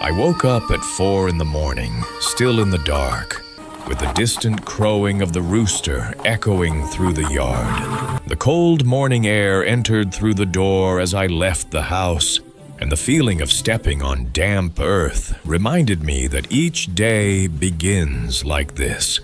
I woke up at 4 in the morning, still in the dark, with the distant crowing of the rooster echoing through the yard. The cold morning air entered through the door as I left the house, and the feeling of stepping on damp earth reminded me that each day begins like this.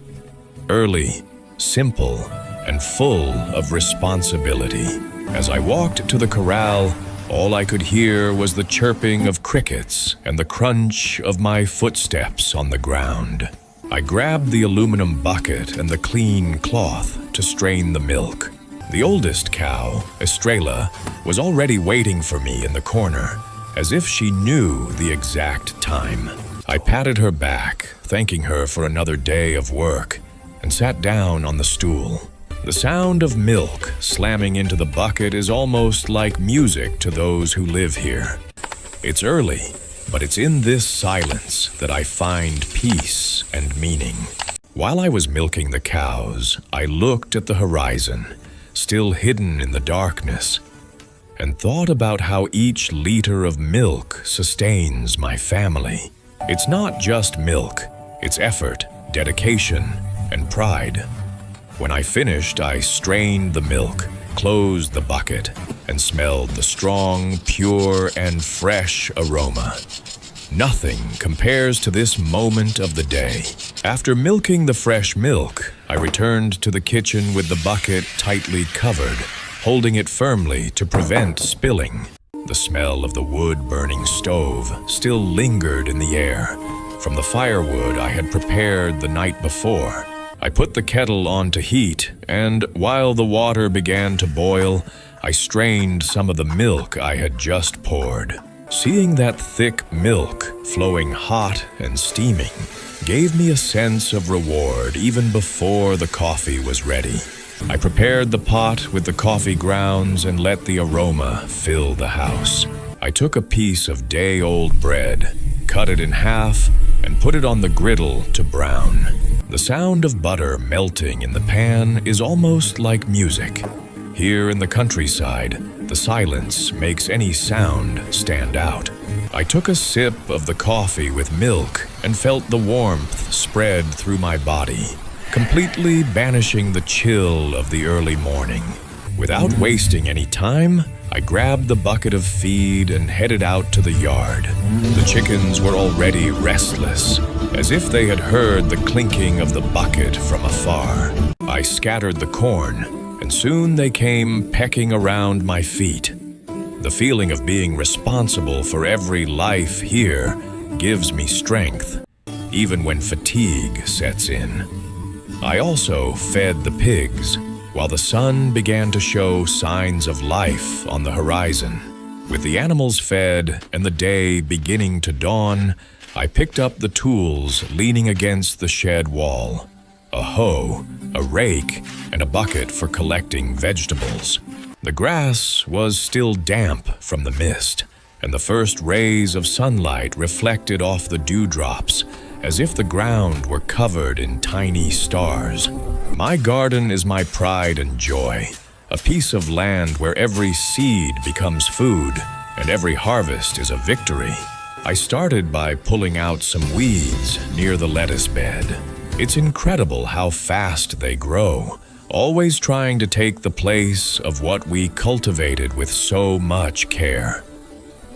Early, simple, and full of responsibility. As I walked to the corral, all I could hear was the chirping of crickets and the crunch of my footsteps on the ground. I grabbed the aluminum bucket and the clean cloth to strain the milk. The oldest cow, Estrella, was already waiting for me in the corner, as if she knew the exact time. I patted her back, thanking her for another day of work, and sat down on the stool. The sound of milk slamming into the bucket is almost like music to those who live here. It's early, but it's in this silence that I find peace and meaning. While I was milking the cows, I looked at the horizon, still hidden in the darkness, and thought about how each liter of milk sustains my family. It's not just milk, it's effort, dedication, and pride. When I finished, I strained the milk, closed the bucket, and smelled the strong, pure, and fresh aroma. Nothing compares to this moment of the day. After milking the fresh milk, I returned to the kitchen with the bucket tightly covered, holding it firmly to prevent spilling. The smell of the wood-burning stove still lingered in the air from the firewood I had prepared the night before. I put the kettle on to heat, and while the water began to boil, I strained some of the milk I had just poured. Seeing that thick milk flowing hot and steaming gave me a sense of reward even before the coffee was ready. I prepared the pot with the coffee grounds and let the aroma fill the house. I took a piece of day-old bread, cut it in half, and put it on the griddle to brown. The sound of butter melting in the pan is almost like music. Here in the countryside, the silence makes any sound stand out. I took a sip of the coffee with milk and felt the warmth spread through my body, completely banishing the chill of the early morning. Without wasting any time, I grabbed the bucket of feed and headed out to the yard. The chickens were already restless, as if they had heard the clinking of the bucket from afar. I scattered the corn, and soon they came pecking around my feet. The feeling of being responsible for every life here gives me strength, even when fatigue sets in. I also fed the pigs, while the sun began to show signs of life on the horizon. With the animals fed and the day beginning to dawn, I picked up the tools leaning against the shed wall: a hoe, a rake, and a bucket for collecting vegetables. The grass was still damp from the mist, and the first rays of sunlight reflected off the dewdrops, as if the ground were covered in tiny stars. My garden is my pride and joy, a piece of land where every seed becomes food and every harvest is a victory. I started by pulling out some weeds near the lettuce bed. It's incredible how fast they grow, always trying to take the place of what we cultivated with so much care.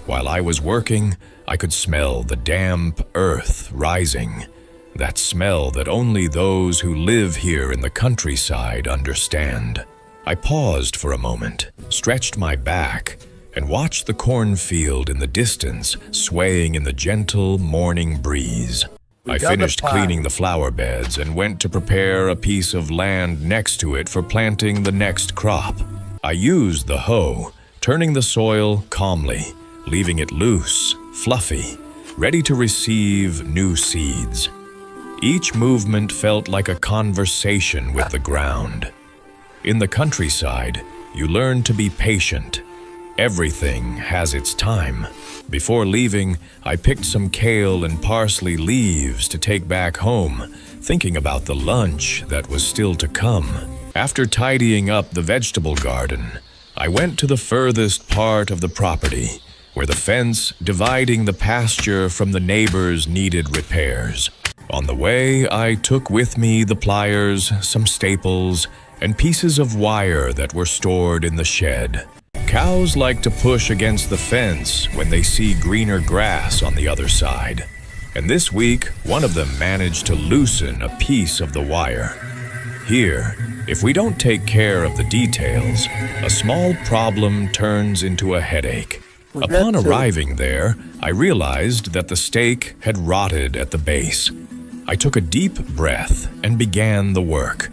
While I was working, I could smell the damp earth rising, that smell that only those who live here in the countryside understand. I paused for a moment, stretched my back, and watched the cornfield in the distance swaying in the gentle morning breeze. I finished cleaning the flower beds and went to prepare a piece of land next to it for planting the next crop. I used the hoe, turning the soil calmly, leaving it loose, fluffy, ready to receive new seeds. Each movement felt like a conversation with the ground. In the countryside, you learn to be patient. Everything has its time. Before leaving, I picked some kale and parsley leaves to take back home, thinking about the lunch that was still to come. After tidying up the vegetable garden, I went to the furthest part of the property, where the fence dividing the pasture from the neighbors needed repairs. On the way, I took with me the pliers, some staples, and pieces of wire that were stored in the shed. Cows like to push against the fence when they see greener grass on the other side. And this week, one of them managed to loosen a piece of the wire. Here, if we don't take care of the details, a small problem turns into a headache. Upon arriving there, I realized that the stake had rotted at the base. I took a deep breath and began the work,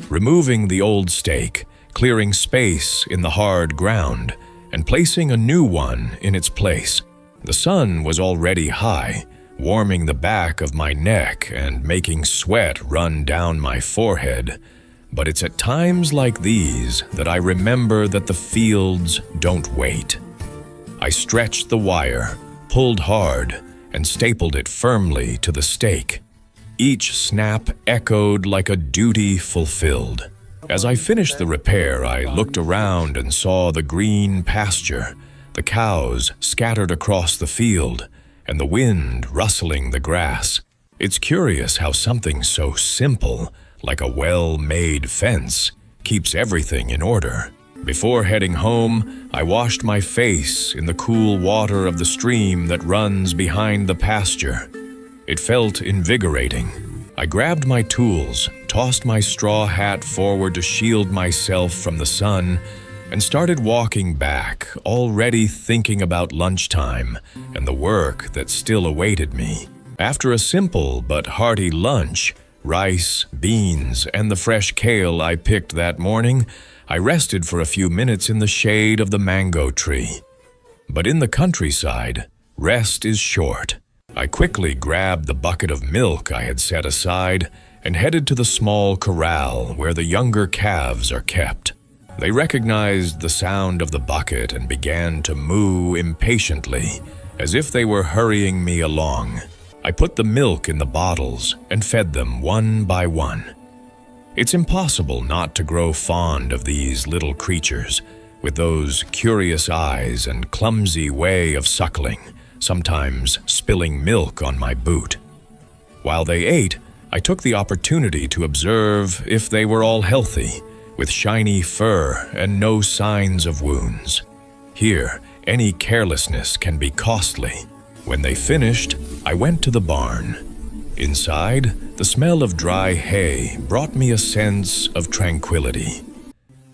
removing the old stake, clearing space in the hard ground, and placing a new one in its place. The sun was already high, warming the back of my neck and making sweat run down my forehead. But it's at times like these that I remember that the fields don't wait. I stretched the wire, pulled hard, and stapled it firmly to the stake. Each snap echoed like a duty fulfilled. As I finished the repair, I looked around and saw the green pasture, the cows scattered across the field, and the wind rustling the grass. It's curious how something so simple, like a well-made fence, keeps everything in order. Before heading home, I washed my face in the cool water of the stream that runs behind the pasture. It felt invigorating. I grabbed my tools, tossed my straw hat forward to shield myself from the sun, and started walking back, already thinking about lunchtime and the work that still awaited me. After a simple but hearty lunch, rice, beans, and the fresh kale I picked that morning, I rested for a few minutes in the shade of the mango tree. But in the countryside, rest is short. I quickly grabbed the bucket of milk I had set aside and headed to the small corral where the younger calves are kept. They recognized the sound of the bucket and began to moo impatiently, as if they were hurrying me along. I put the milk in the bottles and fed them one by one. It's impossible not to grow fond of these little creatures, with those curious eyes and clumsy way of suckling, sometimes spilling milk on my boot. While they ate, I took the opportunity to observe if they were all healthy, with shiny fur and no signs of wounds. Here, any carelessness can be costly. When they finished, I went to the barn. Inside, the smell of dry hay brought me a sense of tranquility.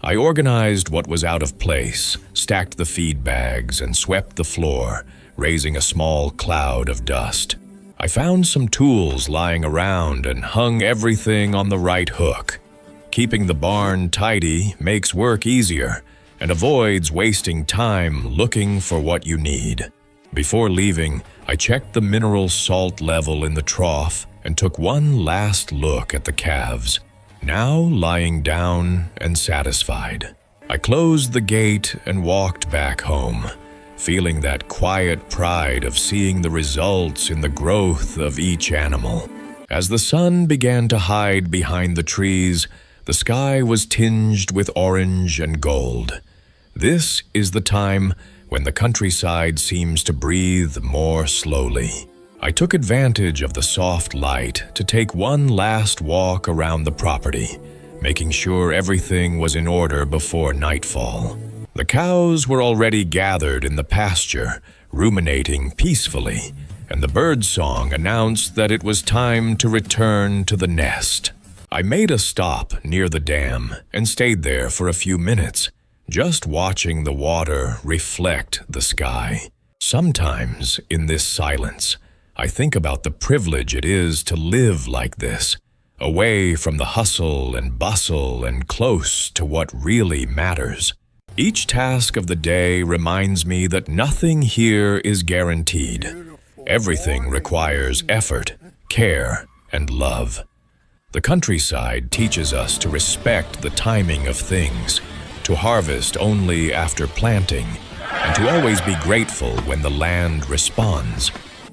I organized what was out of place, stacked the feed bags, and swept the floor, raising a small cloud of dust. I found some tools lying around and hung everything on the right hook. Keeping the barn tidy makes work easier and avoids wasting time looking for what you need. Before leaving, I checked the mineral salt level in the trough and took one last look at the calves, now lying down and satisfied. I closed the gate and walked back home, feeling that quiet pride of seeing the results in the growth of each animal. As the sun began to hide behind the trees, the sky was tinged with orange and gold. This is the time when the countryside seems to breathe more slowly. I took advantage of the soft light to take one last walk around the property, making sure everything was in order before nightfall. The cows were already gathered in the pasture, ruminating peacefully, and the birdsong announced that it was time to return to the nest. I made a stop near the dam and stayed there for a few minutes, just watching the water reflect the sky. Sometimes, in this silence, I think about the privilege it is to live like this, away from the hustle and bustle and close to what really matters. Each task of the day reminds me that nothing here is guaranteed. Everything requires effort, care, and love. The countryside teaches us to respect the timing of things, to harvest only after planting, and to always be grateful when the land responds.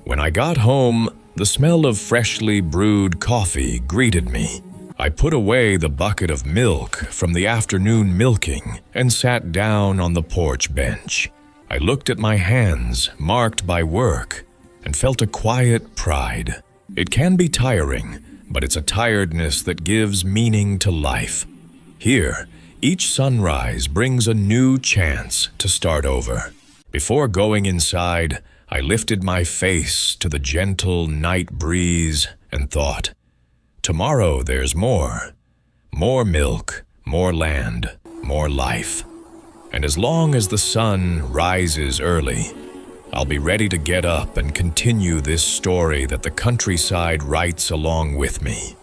When I got home, the smell of freshly brewed coffee greeted me. I put away the bucket of milk from the afternoon milking and sat down on the porch bench. I looked at my hands, marked by work, and felt a quiet pride. It can be tiring, but it's a tiredness that gives meaning to life. Here, each sunrise brings a new chance to start over. Before going inside, I lifted my face to the gentle night breeze and thought, tomorrow there's more. More milk, more land, more life. And as long as the sun rises early, I'll be ready to get up and continue this story that the countryside writes along with me.